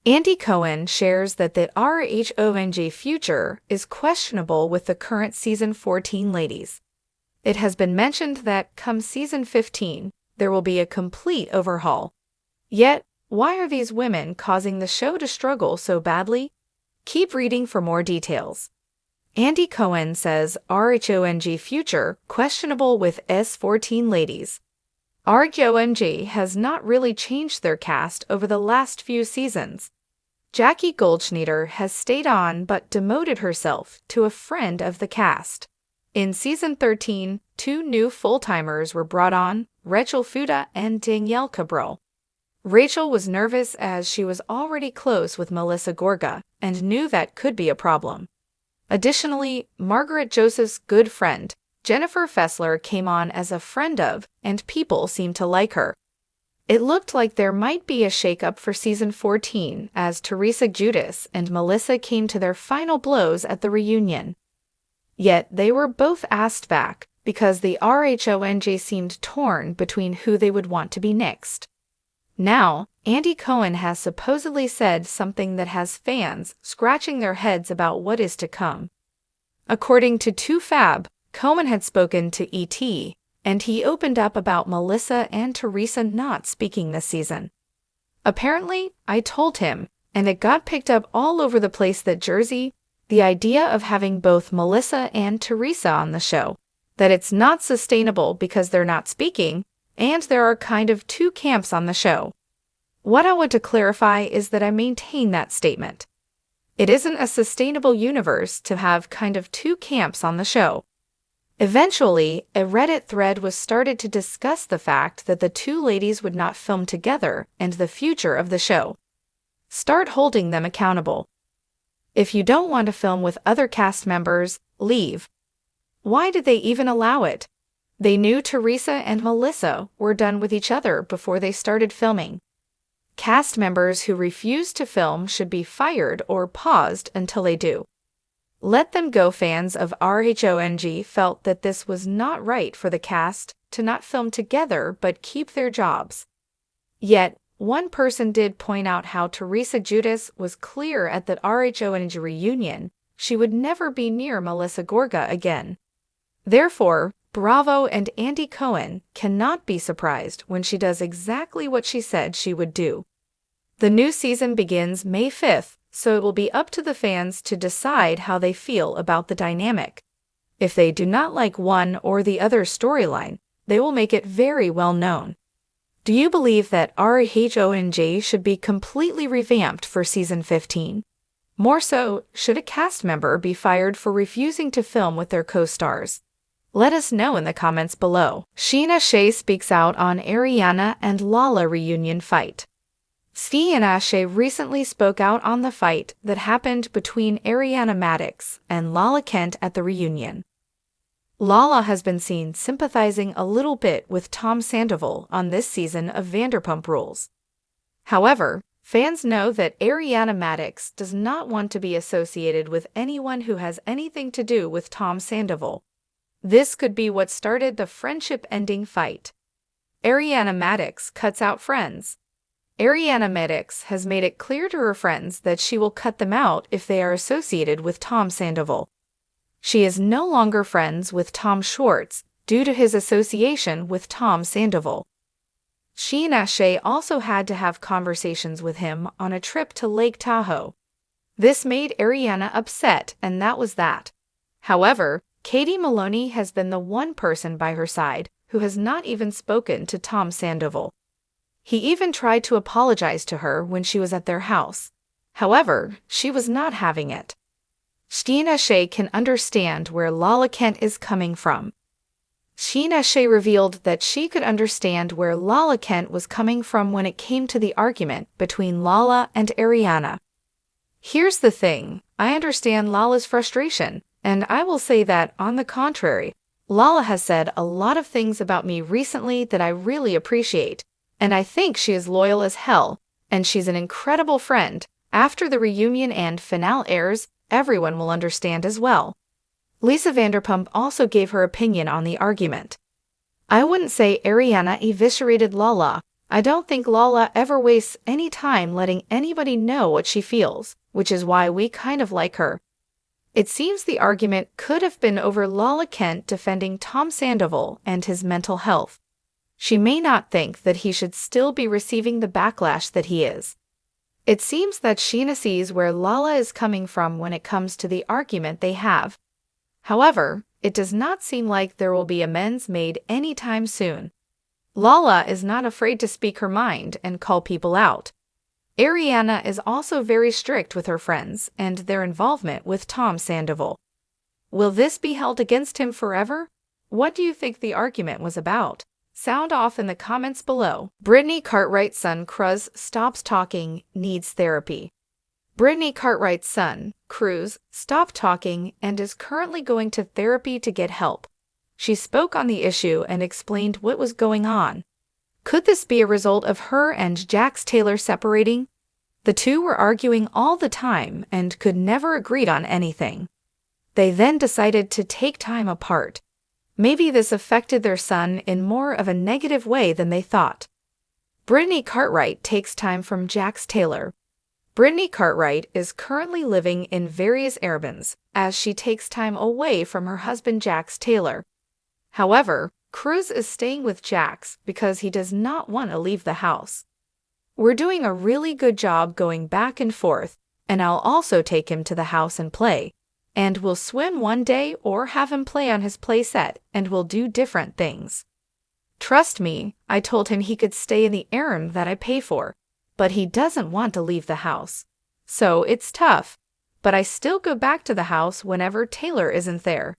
Andy Cohen shares that the RHONJ future is questionable with the current Season 14 ladies. It has been mentioned that come Season 15, there will be a complete overhaul. Yet, why are these women causing the show to struggle so badly? Keep reading for more details. Andy Cohen says RHONJ future questionable with S14 ladies. RHONJ has not really changed their cast over the last few seasons. Jackie Goldschneider has stayed on but demoted herself to a friend of the cast. In Season 13, two new full-timers were brought on, Rachel Fuda and Danielle Cabral. Rachel was nervous as she was already close with Melissa Gorga and knew that could be a problem. Additionally, Margaret Joseph's good friend, Jennifer Fessler, came on as a friend of, and people seemed to like her. It looked like there might be a shakeup for Season 14 as Teresa Giudice and Melissa came to their final blows at the reunion. Yet they were both asked back because the RHONJ seemed torn between who they would want to be next. Now, Andy Cohen has supposedly said something that has fans scratching their heads about what is to come. According to 2Fab, Cohen had spoken to ET, and he opened up about Melissa and Teresa not speaking this season. Apparently, I told him, and it got picked up all over the place that Jersey, the idea of having both Melissa and Teresa on the show, that it's not sustainable because they're not speaking, and there are kind of two camps on the show. What I want to clarify is that I maintain that statement. It isn't a sustainable universe to have kind of two camps on the show. Eventually, a Reddit thread was started to discuss the fact that the two ladies would not film together and the future of the show. Start holding them accountable. If you don't want to film with other cast members, leave. Why did they even allow it? They knew Teresa and Melissa were done with each other before they started filming. Cast members who refuse to film should be fired or paused until they do. Let them go. Fans of RHONJ felt that this was not right for the cast to not film together but keep their jobs. Yet, one person did point out how Teresa Giudice was clear at the RHONJ reunion she would never be near Melissa Gorga again. Therefore, Bravo and Andy Cohen cannot be surprised when she does exactly what she said she would do. The new season begins May 5th, so it will be up to the fans to decide how they feel about the dynamic. If they do not like one or the other storyline, they will make it very well known. Do you believe that RHONJ should be completely revamped for Season 15? More so, should a cast member be fired for refusing to film with their co-stars? Let us know in the comments below. Scheana Shay speaks out on Ariana and Lala reunion fight. Scheana Shay recently spoke out on the fight that happened between Ariana Madix and Lala Kent at the reunion. Lala has been seen sympathizing a little bit with Tom Sandoval on this season of Vanderpump Rules. However, fans know that Ariana Madix does not want to be associated with anyone who has anything to do with Tom Sandoval. This could be what started the friendship-ending fight. Ariana Madix cuts out friends. Ariana Madix has made it clear to her friends that she will cut them out if they are associated with Tom Sandoval. She is no longer friends with Tom Schwartz due to his association with Tom Sandoval. Scheana Shay also had to have conversations with him on a trip to Lake Tahoe. This made Ariana upset, and that was that. However, Katie Maloney has been the one person by her side who has not even spoken to Tom Sandoval. He even tried to apologize to her when she was at their house. However, she was not having it. Scheana Shay can understand where Lala Kent is coming from. Scheana Shay revealed that she could understand where Lala Kent was coming from when it came to the argument between Lala and Ariana. Here's the thing, I understand Lala's frustration. And I will say that, on the contrary, Lala has said a lot of things about me recently that I really appreciate, and I think she is loyal as hell, and she's an incredible friend. After the reunion and finale airs, everyone will understand as well. Lisa Vanderpump also gave her opinion on the argument. I wouldn't say Ariana eviscerated Lala, I don't think Lala ever wastes any time letting anybody know what she feels, which is why we kind of like her. It seems the argument could have been over Lala Kent defending Tom Sandoval and his mental health. She may not think that he should still be receiving the backlash that he is. It seems that Sheena sees where Lala is coming from when it comes to the argument they have. However, it does not seem like there will be amends made anytime soon. Lala is not afraid to speak her mind and call people out. Ariana is also very strict with her friends and their involvement with Tom Sandoval. Will this be held against him forever? What do you think the argument was about? Sound off in the comments below. Brittany Cartwright's son Cruz stops talking, needs therapy. Brittany Cartwright's son, Cruz, stopped talking and is currently going to therapy to get help. She spoke on the issue and explained what was going on. Could this be a result of her and Jax Taylor separating? The two were arguing all the time and could never agree on anything. They then decided to take time apart. Maybe this affected their son in more of a negative way than they thought. Brittany Cartwright takes time from Jax Taylor. Brittany Cartwright is currently living in various Airbnbs as she takes time away from her husband Jax Taylor. However, Cruz is staying with Jax because he does not want to leave the house. We're doing a really good job going back and forth, and I'll also take him to the house and play. And we'll swim one day or have him play on his play set, and we'll do different things. Trust me, I told him he could stay in the Airbnb that I pay for, but he doesn't want to leave the house. So it's tough, but I still go back to the house whenever Taylor isn't there.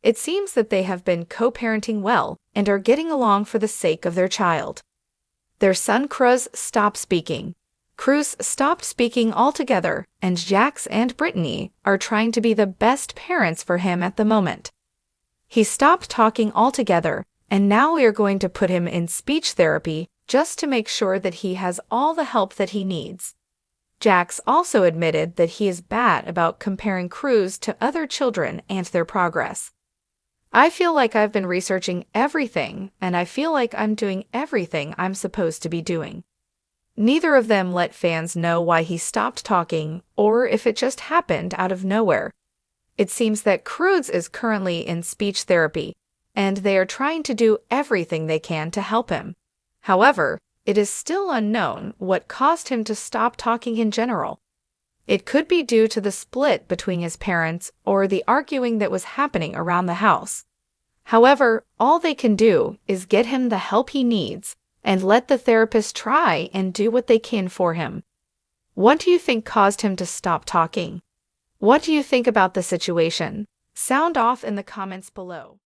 It seems that they have been co-parenting well and are getting along for the sake of their child. Their son Cruz stopped speaking. Cruz stopped speaking altogether, and Jax and Brittany are trying to be the best parents for him at the moment. He stopped talking altogether, and now we are going to put him in speech therapy just to make sure that he has all the help that he needs. Jax also admitted that he is bad about comparing Cruz to other children and their progress. I feel like I've been researching everything, and I feel like I'm doing everything I'm supposed to be doing. Neither of them let fans know why he stopped talking or if it just happened out of nowhere. It seems that Cruz is currently in speech therapy, and they are trying to do everything they can to help him. However, it is still unknown what caused him to stop talking in general. It could be due to the split between his parents or the arguing that was happening around the house. However, all they can do is get him the help he needs and let the therapist try and do what they can for him. What do you think caused him to stop talking? What do you think about the situation? Sound off in the comments below.